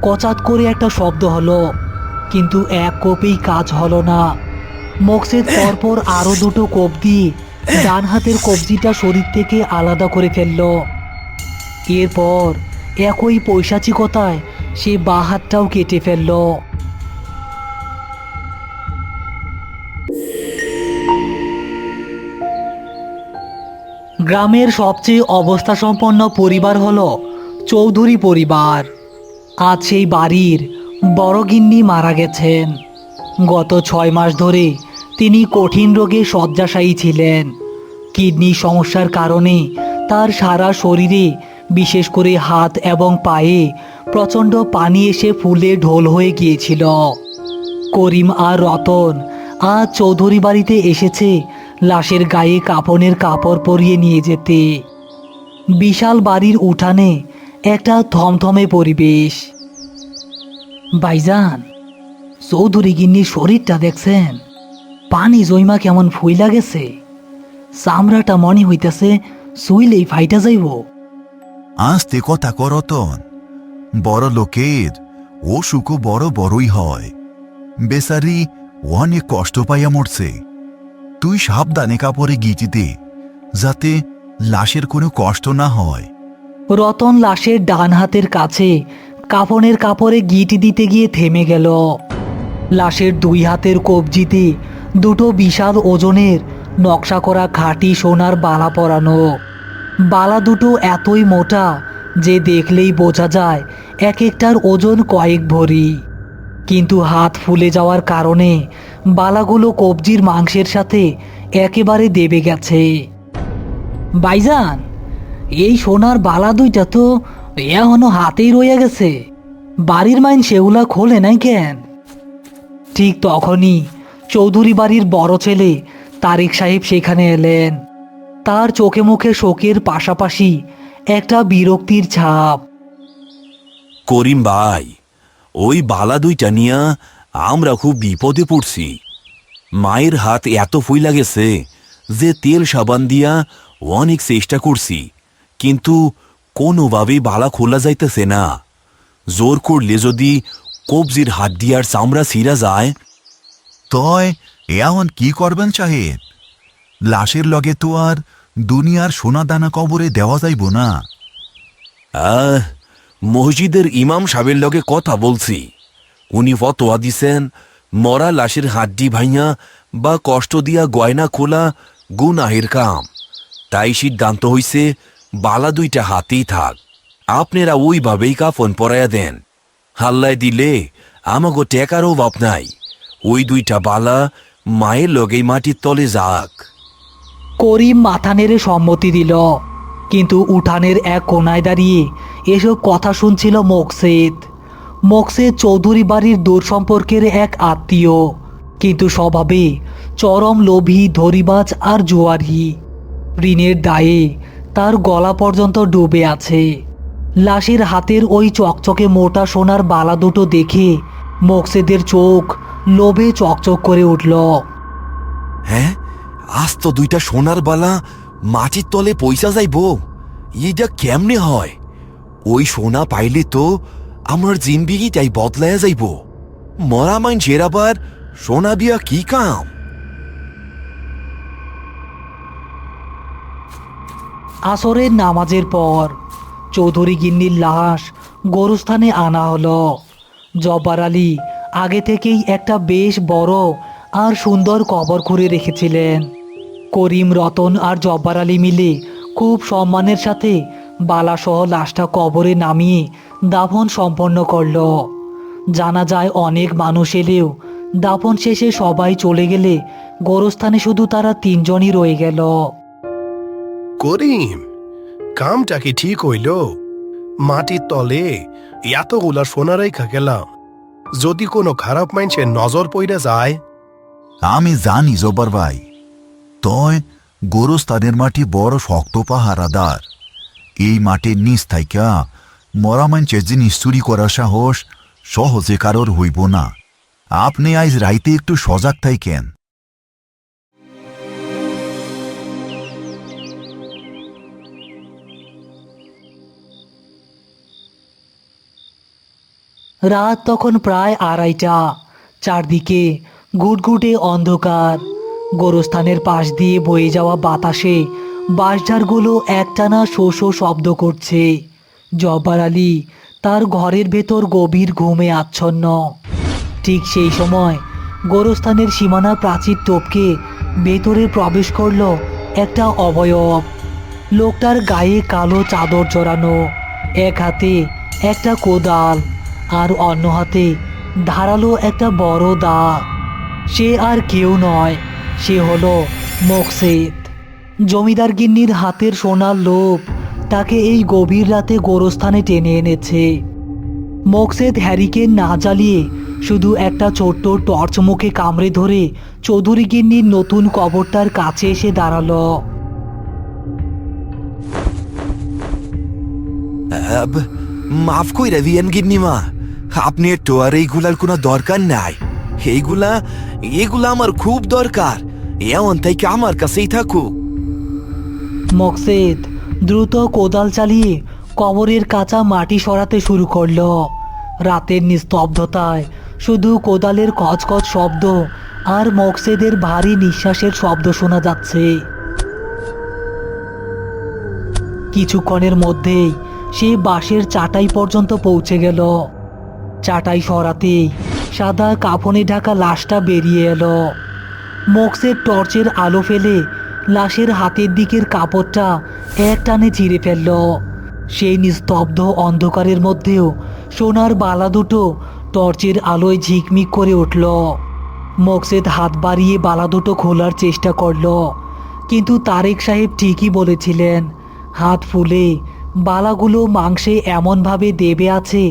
কচাত করে একটা শব্দ হলো, কিন্তু এক কোপেই কাজ হলো না। মকসেদ পরপর আরো দুটো কোপ দিয়ে ডান হাতের কবজিটা শরীর থেকে আলাদা করে ফেলল। এরপর একই পৈশাচিকতায় সে বাঁ হাতটাও কেটে ফেলল। গ্রামের সবচেয়ে অবস্থাসম্পন্ন পরিবার হলো চৌধুরী পরিবার। আজ সেই বাড়ির বড় গিন্নি মারা গেছেন। গত 6 মাস ধরে তিনি কঠিন রোগে শয্যাশায়ী ছিলেন। কিডনি সমস্যার কারণে তার সারা শরীরে, বিশেষ করে হাত এবং পায়ে প্রচণ্ড পানি এসে ফুলে ঢোল হয়ে গিয়েছিল। করিম আর রতন আজ চৌধুরী বাড়িতে এসেছে লাশের গায়ে কাফনের কাপড় পরিয়ে নিয়ে যেতে। বিশাল বাড়ির উঠানে একটা থমথমে পরিবেশ। ভাইজান, চৌধুরী গিন্নির শরীরটা দেখছেন? পানি জৈমা কেমন ফুইলা গেছে। চামড়াটা মনে হইতেছে শুইলেই ফাইটা যাইব। আস্তে কথা করতন, বড় লোকের অসুখও বড় বড়ই হয়। বেচারি অনেক কষ্ট পাইয়া মরছে। তুই সাবধানে কাপড়ে গিটি দে, যাতে লাশের কোনো কষ্ট না হয়। রতন লাশের ডান হাতের কাছে কাফনের কাপড়ে গিট দিতে গিয়ে থেমে গেল। লাশের 2 হাতের কবজিতে দুটো বিশাল ওজনের নকশা করা খাঁটি সোনার বালা পরানো। বালা দুটো এতই মোটা যে দেখলেই বোঝা যায় এক একটার ওজন কয়েক ভরি। কিন্তু হাত ফুলে যাওয়ার কারণে বালাগুলো কবজির মাংসের সাথে একেবারে দেবে গেছে। ভাইজান, এই সোনার বালা দুইটা তো এখনো হাতেই রইয়া গেছে। বাড়ির মাইন সেগুলা খোলে নাই কেন? ঠিক তখনই চৌধুরী বাড়ির বড় ছেলে তারিক সাহেব সেখানে এলেন। তার চোখে মুখে শোকের পাশাপাশি একটা বিরক্তির ছাপ। করিম ভাই, ওই বালা দুইটা নিয়া আমরা খুব বিপদে পড়ছি। মায়ের হাত এত ফুইলা গেছে যে তেল সাবান দিয়া অনেক চেষ্টা করছি, কিন্তু কোনোভাবেই বালা খোলা যাইতেছে না। জোর করলে যদি কবজির হাত দিয়ার চামড়া ছিঁড়া যায়। তয় এমন কি করবেন সাহেব? লাশের লগে তো আর দুনিয়ার সোনা দানা কবরে দেওয়া যাইব না। মসজিদের ইমাম সাহেবের লগে কথা বলছি। উনি ফতোয়া দিছেন মরা লাশের হাড্ডি ভাইয়া বা কষ্ট দিয়া গয়না খোলা গুনাহের কাম। তাই সিদ্ধান্ত হইছে বালা দুইটা হাতেই থাক। আপনারা ওইভাবেই কাফন পরাইয়া দেন। হাল্লায় দিলে আমাগো টেকার অভাব নাই। ওই দুইটা বালা মায়ের লগেই মাটির তলে যাক। করিম মাথা নেড়ে সম্মতি দিল, কিন্তু উঠানের এক কোনায় দাঁড়িয়ে এসব কথা শুনছিল মকসেদ। মকসেদ চৌধুরী বাড়ির দূর সম্পর্কের এক আত্মীয়, কিন্তু স্বভাবে চরম লোভী, ধরিবাজ আর জুয়ারি। ঋণের দায়ে তার গলা পর্যন্ত ডুবে আছে। লাশের হাতের ওই চকচকে মোটা সোনার বালা দুটো দেখে মকসেদের চোখ লোভে চকচক করে উঠল। হ্যাঁ, আজ তো দুইটা সোনার বালা মাটির তলে পয়সা যাইব। এইটা কেমনে হয়? ওই সোনা পাইলে তো আমার জিন্দিগিটাই বদলাইয়া যাইব। মরা মাইনষের আবার সোনা দিয়া কি কাম? আসরের নামাজের পর চৌধুরী গিন্নির লাশ গোরস্থানে আনা হলো। জব্বার আলী আগে থেকেই একটা বেশ বড় আর সুন্দর কবর খুঁড়ে রেখেছিলেন। করিম, রতন আর জব্বার আলী মিলে খুব সম্মানের সাথে বালাসহ লাশটা কবরে নামিয়ে দাফন সম্পন্ন করল। জানা যায় অনেক মানুষ এলেও দাফন শেষে সবাই চলে গেলে গোরস্থানে শুধু তারা 3 জনই রয়ে গেল। করিম, কামটা কি ঠিক হইল? মাটির তলে এতগুলা সোনা রেখা গেলাম, যদি কোনো খারাপ মানুষের নজর পইরা যায়। আমি জানি জব্বার ভাই, তয় গোরস্থানের মাটি বড় শক্ত পাহারাদার। এই মাটির নিচ থাইকা মরা মানুষের জিনিস চুরি করার সাহস সহজে কারোর হইব না। আপনি আজ রাইতে একটু সজাগ থাইকেন। রাত তখন প্রায় 2:30। চারদিকে গুটগুটে অন্ধকার। গোরস্থানের পাশ দিয়ে বয়ে যাওয়া বাতাসে বাঁশঝাড়গুলো একটানা শো শো শব্দ করছে। জব্বার আলী তার ঘরের ভেতর গভীর ঘুমে আচ্ছন্ন। ঠিক সেই সময় গোরস্থানের সীমানা প্রাচীর টপকে ভেতরে প্রবেশ করল একটা অবয়ব। লোকটার গায়ে কালো চাদর জড়ানো, এক হাতে একটা কোদাল আর অন্য হাতে ধারালো একটা বড় দা। সে আর কেউ নয়, সে হলো মোকসেদ। জমিদার গিন্নির হাতের সোনার লোভ তাকে এই গভীর রাতে গোরস্থানে টেনে এনেছে। মোকসেদ হ্যারিকেন না জ্বালিয়ে শুধু একটা ছোট্ট টর্চ মুখে কামড়ে ধরে চৌধুরী গিন্নির নতুন কবরটার কাছে এসে দাঁড়ালো। মাফ কইরা দিয়েন গিন্নিমা, আপনি একটু আর এইগুলার কোনো দরকার নাই। এগুলা আমার খুব দরকার, এমন তাই আমার কাছেই থাকুক। মোকসেদ দ্রুত কোদাল চালিয়ে কবরের কাঁচা মাটি সরাতে শুরু করলো। রাতের নিস্তব্ধতায় শুধু কোদালের কচকচ শব্দ আর মোকসেদের ভারী নিঃশ্বাসের শব্দ শোনা যাচ্ছে। কিছুক্ষণের মধ্যেই সে বাঁশের চাটাই পর্যন্ত পৌঁছে গেল। চাটাই সরাতেই সাদা কাফনে ঢাকা লাশটা বেরিয়ে এলো। মোকসেদ টর্চের আলো ফেলে লাশের হাতের দিকের কাপড়টা এক টানে চিরে ফেলল। সেই নিস্তব্ধ অন্ধকারের মধ্যেও সোনার বালা দুটো টর্চের আলোয় ঝিকমিক করে উঠল। মোকসেদ হাত বাড়িয়ে বালা দুটো খোলার চেষ্টা করল, কিন্তু তারেক সাহেব ঠিকই বলেছিলেন, হাত ফুলে বালাগুলো মাংসে এমনভাবে দেবে আছে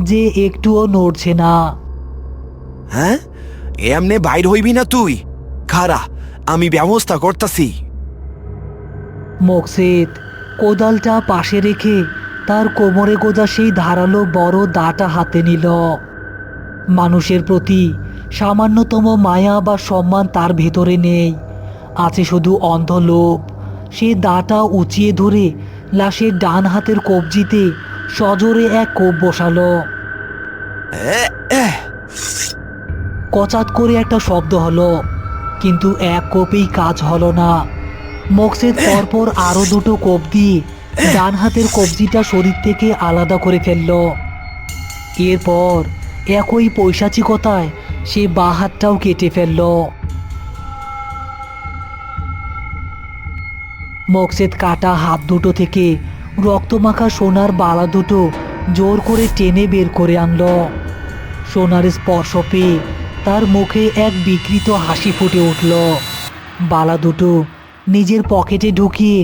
যে একটুও নড়ছে না। হ্যাঁ, এমনে বাইর হইবি না তুই, খারা আমি ব্যবস্থা করতাছি। মোকসেদ কোদালটা পাশে রেখে তার কোমরে গোজা সেই ধারালো বড় দাটা হাতে নিল। মানুষের প্রতি সামান্যতম মায়া বা সম্মান তার ভেতরে নেই, আছে শুধু অন্ধ লোভ। সে দাটা উঁচিয়ে ধরে লাশের ডান হাতের কবজিতে সজোরে এক কোপ বসালো। কচাত করে একটা শব্দ হলো, কিন্তু এক কোপেই কাজ হলো না। মোকসেদ পরপর আরো দুটো কোপ দিয়ে ডান হাতের কবজিটা শরীর থেকে আলাদা করে ফেলল। এরপর একই পৈশাচিকতায় সে বাঁ হাতটাও কেটে ফেলল। মোকসেদ কাটা হাত দুটো থেকে রক্তমাখা সোনার বালা দুটো জোর করে টেনে বের করে আনল। সোনার স্পর্শ পেয়ে তার মুখে এক বিকৃত হাসি ফুটে উঠল। বালা দুটো নিজের পকেটে ঢুকিয়ে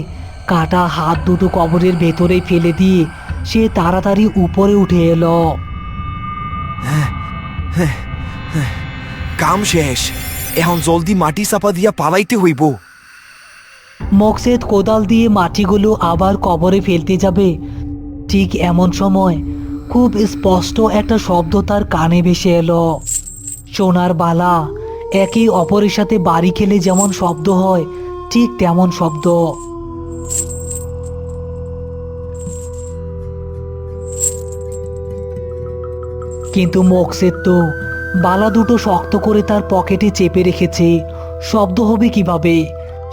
কাটা হাত দুটো কবরের ভেতরে ফেলে দিয়ে সে তাড়াতাড়ি উপরে উঠে এলো। কাম শেষ, এখন জলদি মাটি চাপা দিয়া পালাইতে হইব। মোকসেদ কোদাল দিয়ে মাটিগুলো আবার কবরে ফেলতে যাবে, ঠিক এমন সময় খুব স্পষ্ট একটা শব্দ তার কানে ভেসে এলো। সোনার বালা একে অপরের সাথে বাড়ি খেলে যেমন শব্দ হয়, ঠিক তেমন শব্দ। কিন্তু মোকসেদ তো বালা দুটো শক্ত করে তার পকেটে চেপে রেখেছে, শব্দ হবে কিভাবে?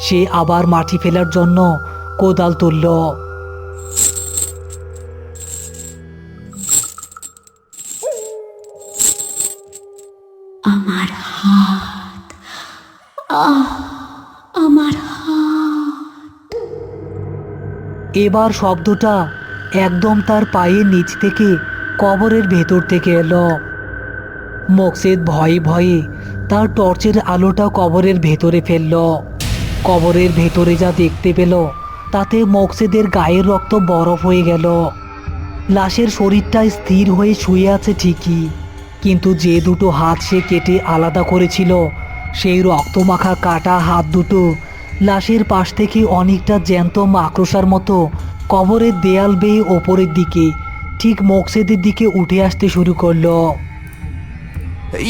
সে আবার মাটি ফেলার জন্য কোদাল তুলল। আমার হাত, আমার হাত। এবার শব্দটা একদম তার পায়ের নিচ থেকে কবরের ভেতর থেকে এলো। মোকসেদ ভয়ে ভয়ে তার টর্চের আলোটা কবরের ভেতরে ফেলল। কবরের ভেতরে যা দেখতে পেল তাতে মোকসেদের গায়ের রক্ত বরফ হয়ে গেল। লাশের শরীরটা স্থির হয়ে শুয়ে আছে ঠিকই, কিন্তু যে দুটো হাত সে কেটে আলাদা করেছিল সেই রক্তমাখা কাটা হাত দুটো লাশের পাশ থেকে অনেকটা জ্যান্ত মাকড়সার মতো কবরের দেয়াল বেয়ে ওপরের দিকে ঠিক মোকসেদের দিকে উঠে আসতে শুরু করলো।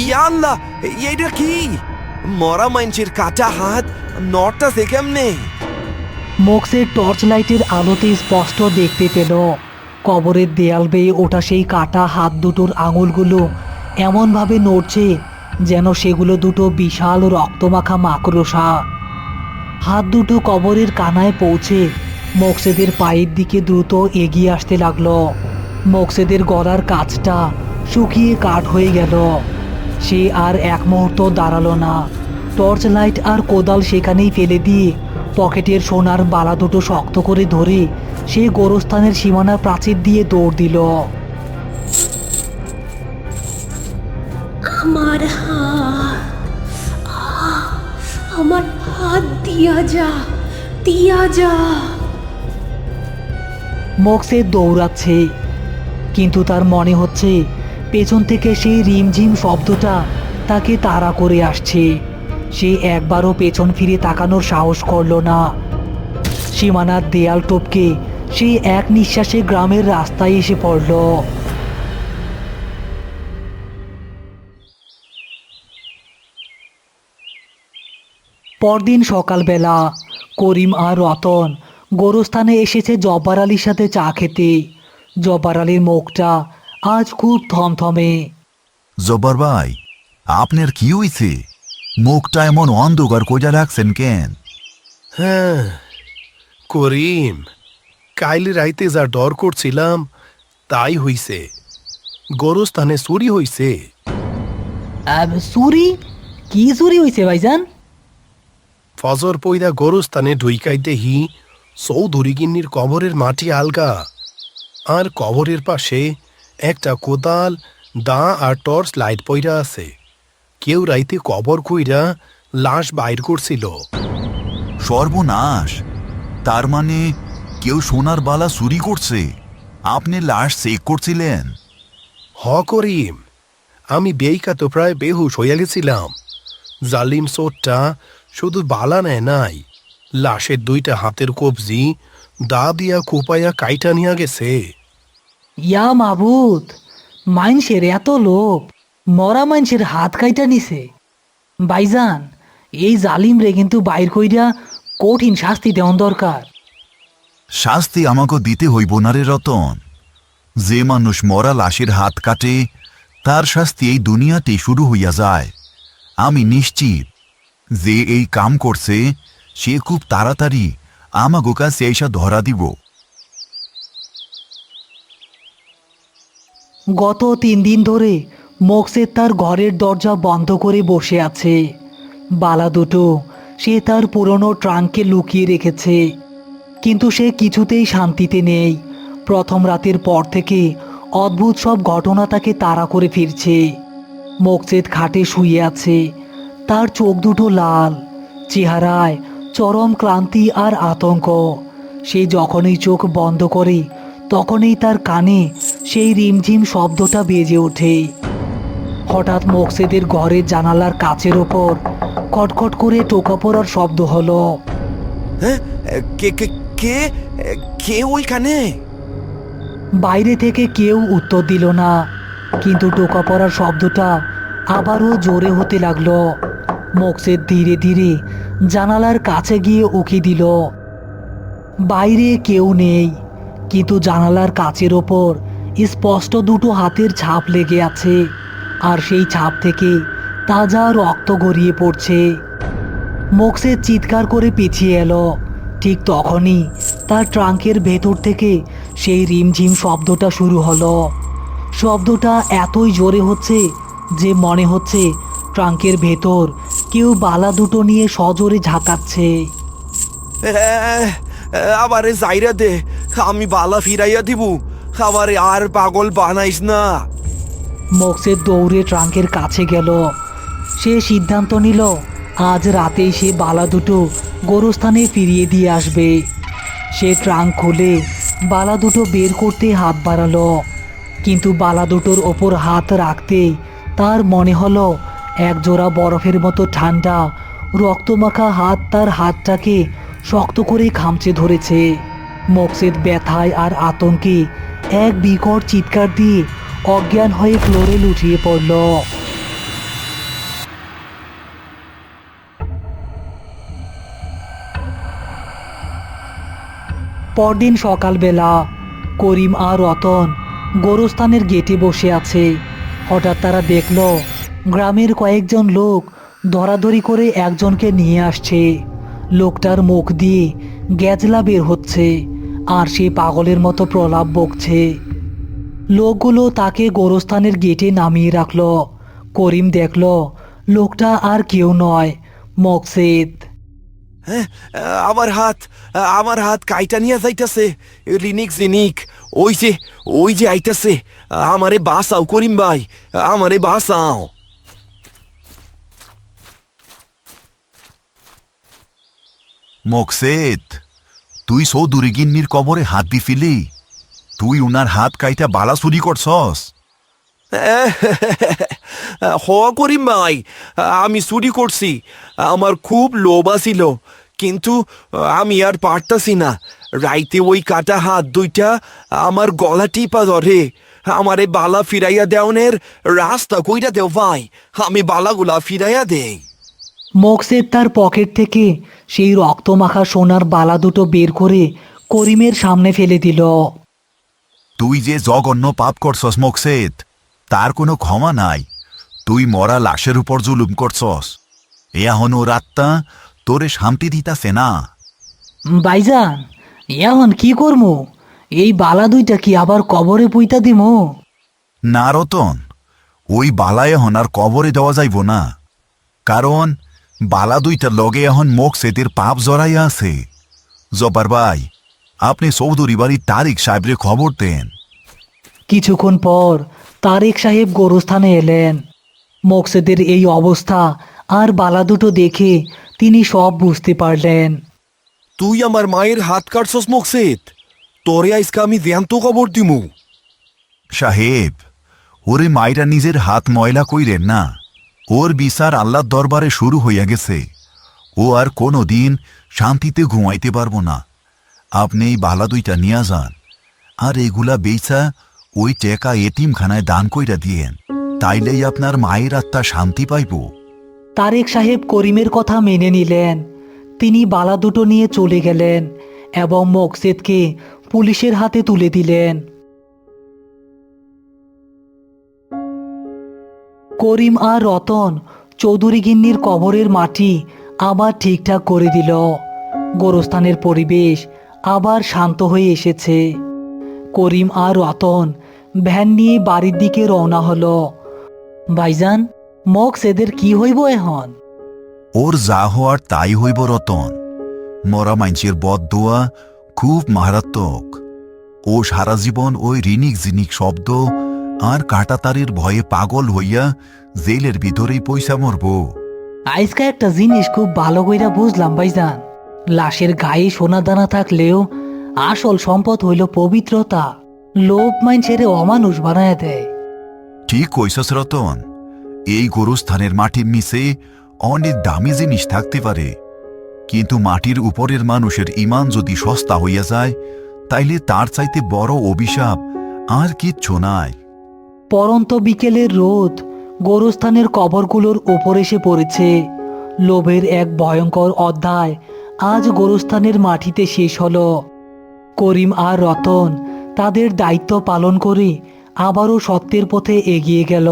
ইয়াল্লা, এইটা কি? মরা মানুষের কাটা হাত নড়তাছে কেমনে? মোকসেদ টর্চ লাইটের আলোতে স্পষ্ট দেখতে পেল কবরের দেয়াল বেয়ে ওঠা সেই কাটা হাত দুটোর আঙুলগুলো এমনভাবে নড়ছে যেন সেগুলো দুটো বিশাল রক্তমাখা মাকড়সা। হাত দুটো কবরের কানায় পৌঁছে মোকসেদের পায়ের দিকে দ্রুত এগিয়ে আসতে লাগলো। মোকসেদের গলার কাছটা শুকিয়ে কাঠ হয়ে গেল। সে আর এক মুহূর্ত দাঁড়ালো না। টর্চ লাইট আর কোদাল সেখানেই ফেলে দিয়ে পকেটের সোনার বালা দুটো শক্ত করে ধরে সে গোরস্থানের সীমানা প্রাচীর দিয়ে দৌড় দিল। আমার হাত, আহ, আমার হাত দিয়া যা, দিয়া যা। মোকসেদ দৌড়াচ্ছে, কিন্তু তার মনে হচ্ছে পেছন থেকে সেই রিমঝিম শব্দটা তাকে তাড়া করে আসছে। সে একবারও পেছন ফিরে তাকানোর সাহস করল না। সীমানার দেয়াল টপকে সে এক নিঃশ্বাসে গ্রামের রাস্তায় এসে পড়ল। পরদিন সকালবেলা করিম আর রতন গোরস্থানে এসেছে জব্বার আলীর সাথে চা খেতে। জব্বার আলীর মুখটা আজ খুব থমথমে। জব্বার ভাই, আপনার কি হইছে? মুখটা এমন অন্ধকার কইরা রাখছেন কেন? হ্যাঁ করিম, কাইল রাইতে যা ডর করছিলাম তাই হইছে। গোরস্থানে চুরি হইছে। চুরি? কি চুরি হয়েছে ভাইজান? ফজর পইরা গোরস্থানে ঢুইকাই দেহি চৌধুরী গিন্নির কবরের মাটি আলগা, আর কবরের পাশে একটা কোদাল, দা আর টর্চ লাইট পইরা আছে। কেউ রাইতে কবর কইরা লাশ বাইর করছিল। সর্বনাশ! তার মানে কেউ সোনার বালা চুরি করছে। আপনি লাশ চেক করছিলেন? হ করিম, আমি বেইকা তো প্রায় বেহুশ হইয়া গেছিলাম। জালিম চোরটা শুধু বালা নেয় নাই, লাশের দুইটা হাতের কবজি দা দিয়া কুপাইয়া কাইটা নিয়া গেছে। ইয়া মাবুদ, মাইনষের এত লোভ, মরা মাইনষের হাত কাইটা নিছে। ভাইজান, এই জালিম রে কিন্তু বাইর কইরা কঠিন শাস্তি দেওয়ান দরকার। শাস্তি আমাকে দিতে হইব না রে রতন। যে মানুষ মরা লাশের হাত কাটে তার শাস্তি এই দুনিয়াতে শুরু হইয়া যায়। আমি নিশ্চিত যে এই কাম করছে সে খুব তাড়াতাড়ি আমাগো কাছে এসা ধরা দিব। গত 3 দিন ধরে মোকসেদ তার ঘরের দরজা বন্ধ করে বসে আছে। বালা দুটো সে তার পুরনো ট্রাঙ্কে লুকিয়ে রেখেছে, কিন্তু সে কিছুতেই শান্তিতে নেই। প্রথম রাতের পর থেকে অদ্ভুত সব ঘটনা তাকে তাড়া করে ফিরছে। মোকসেদ খাটে শুয়ে আছে, তার চোখ দুটো লাল, চেহারায় চরম ক্লান্তি আর আতঙ্ক। সে যখনই চোখ বন্ধ করে তখনই তার কানে সেই রিমঝিম শব্দটা বেজে ওঠে। হঠাৎ মোকসেদের ঘরের জানালার কাচের ওপর খটখট করে টোকা পড়ার শব্দ হলো। হ্যাঁ, কে কে কে কে ওইখানে? বাইরে থেকে কেউ উত্তর দিল না, কিন্তু টোকা পড়ার শব্দটা আবারও জোরে হতে লাগলো। মোকসেদ ধীরে ধীরে জানালার কাছে গিয়ে উকি দিল। বাইরে কেউ নেই, কিন্তু জানালার কাচের ওপর স্পষ্ট দুটো হাতের ছাপ লেগে আছে, আর সেই ছাপ থেকে তাজা রক্ত গড়িয়ে পড়ছে। মোকসেদ চিৎকার করে পিছিয়ে এলো। ঠিক তখনই তার ট্রাঙ্কের ভেতর থেকে সেই রিমঝিম শব্দটা শুরু হলো। শব্দটা এতই জোরে হচ্ছে যে মনে হচ্ছে ট্রাঙ্কের ভেতর কেউ বালা দুটো নিয়ে সজোরে ঝাঁকাচ্ছে। আবারে যাইরা দে, আমি বালা ফিরাইয়া দিব। আবারে আর পাগল বানাইস না। মোকসেদ দৌড়ে ট্রাঙ্কের কাছে গেল। সে সিদ্ধান্ত নিল আজ রাতেই সে বালা দুটো গোরস্থানে ফিরিয়ে দিয়ে আসবে। সে ট্রাঙ্ক খুলে বালা দুটো বের করতে হাত বাড়ালো, কিন্তু বালা দুটোর ওপর হাত রাখতে তার মনে হলো এক জোড়া বরফের মতো ঠান্ডা রক্তমাখা হাত তার হাতটাকে শক্ত করে খামচে ধরেছে। মোকসেদ ব্যথায় আর আতঙ্কে এক বিকট চিৎকার দিয়ে অজ্ঞান হয়ে ফ্লোরে লুটিয়ে পড়ল। পরদিন সকালবেলা করিম আর রতন গোরস্থানের গেটে বসে আছে। হঠাৎ তারা দেখল গ্রামের কয়েকজন লোক ধরাধরি করে একজনকে নিয়ে আসছে। লোকটার মুখ দিয়ে গ্যাজলা বের হচ্ছে আর সে পাগলের মতো প্রলাপ বকছে। লোকগুলো তাকে গোরস্থানের গেটে নামিয়ে রাখল। করিম দেখল লোকটা আর কেউ নয়, মকসেদ। হ্যাঁ, আমার হাত কাইটা নিয়ে যাইতাছে। রিনিক জিনিক, ওই যে আইতাছে। আমারে বাঁচাও করিম ভাই, আমারে বাঁচাও। মকসেদ, তুই চৌধুরী গিন্নির কবরে হাত দিছিলি? তুই উনার হাত কাইটা বালা চুরি করছস? হ করিম ভাই, আমি চুরি করছি। আমার খুব লোভ আছিল, কিন্তু আমি আর পারতাছি না। রাইতে ওই কাটা হাত দুইটা আমার গলা টিপা ধরে। আমারে বালা ফিরাইয়া দেওনের রাস্তা কইরা দেও ভাই, আমি বালাগুলা ফিরাইয়া দেই। মকসেদ তার পকেট থেকে সেই রক্তমাখা সোনার বালা দুটো বের করে করিমের সামনে ফেলে দিল। তুই যে জঘন্য পাপ করছস মকসেদ, তার কোনো ক্ষমা নাই। তুই মরা লাশের উপর জুলুম করছস। এখন ওর আত্মা তোরে শান্তি দিতাছে না। ভাইজান, এখন কি করমু? এই বালা দুইটা কি আবার কবরে পুইতা দিমু? না রতন, ওই বালা এখন আর কবরে দেওয়া যাইব না, কারণ বালা দুইটার লগে এখন মকসেদের পাপ জড়াইয়া আছে। জব্বার ভাই, আপনি চৌধুরী বাড়ির তারিক সাহেবরে খবর দেন। কিছুক্ষণ পর তারেক সাহেব গোরস্থানে এলেন। মকসেদের এই অবস্থা আর বালা দুটো দেখে তিনি সব বুঝতে পারলেন। তুই আমার মায়ের হাত কাটছস মকসেদ, তোরে আইসকা আমি জ্যান্ত খবর দিমু। সাহেব, ওরে মাইরা নিজের হাত ময়লা কইরেন না। ওর বিচার আল্লাহর দরবারে শুরু হইয়া গেছে। ও আর কোনো দিন শান্তিতে ঘুমাইতে পারবো না। আপনি এই বালা দুইটা নিয়া যান, আর এগুলা বেচা ওই টেকা এতিমখানায় দান কইরা দিয়েন। তাইলেই আপনার মায়ের আত্মা শান্তি পাইব। তারেক সাহেব করিমের কথা মেনে নিলেন। তিনি বালা দুটো নিয়ে চলে গেলেন এবং মকসেদকে পুলিশের হাতে তুলে দিলেন। করিম আর রতন চৌধুরী গিন্নির কবরের মাটি আবার ঠিকঠাক করে দিল। গোরস্থানের পরিবেশ আবার শান্ত হয়ে এসেছে। করিম আর রতন ভ্যান নিয়ে বাড়ির দিকে রওনা হলো। ভাইজান, মকসেদের কি হইব এখন? ওর যা হওয়ার তাই হইব রতন। মরা মাইনসের বদদোয়া খুব মারাত্মক। ও সারা জীবন ওই রিনিক জিনিক শব্দ আর কাটাতারের ভয়ে পাগল হইয়া জেলের ভিতরেই পয়সা মরব। আজকে একটা জিনিস খুব ভালো কইরা বুঝলাম ভাইজান। লাশের গায়ে সোনা দানা থাকলেও আসল সম্পদ হইল পবিত্রতা। লোভ মাইনছেরে অমানুষ বানায় দেয়। ঠিক কইছস রতন। এই গোরস্থানের মাটির নিচে অনেক দামি জিনিস থাকতে পারে, কিন্তু মাটির উপরের মানুষের ঈমান যদি সস্তা হইয়া যায়, তাইলে তার চাইতে বড় অভিশাপ আর কিচ্ছু নাই। পরন্ত বিকেলের রোদ গোরস্থানের কবরগুলোর ওপর এসে পড়েছে। লোভের এক ভয়ঙ্কর অধ্যায় আজ গোরস্থানের মাটিতে শেষ হলো। করিম আর রতন তাদের দায়িত্ব পালন করে আবারও সত্যের পথে এগিয়ে গেল।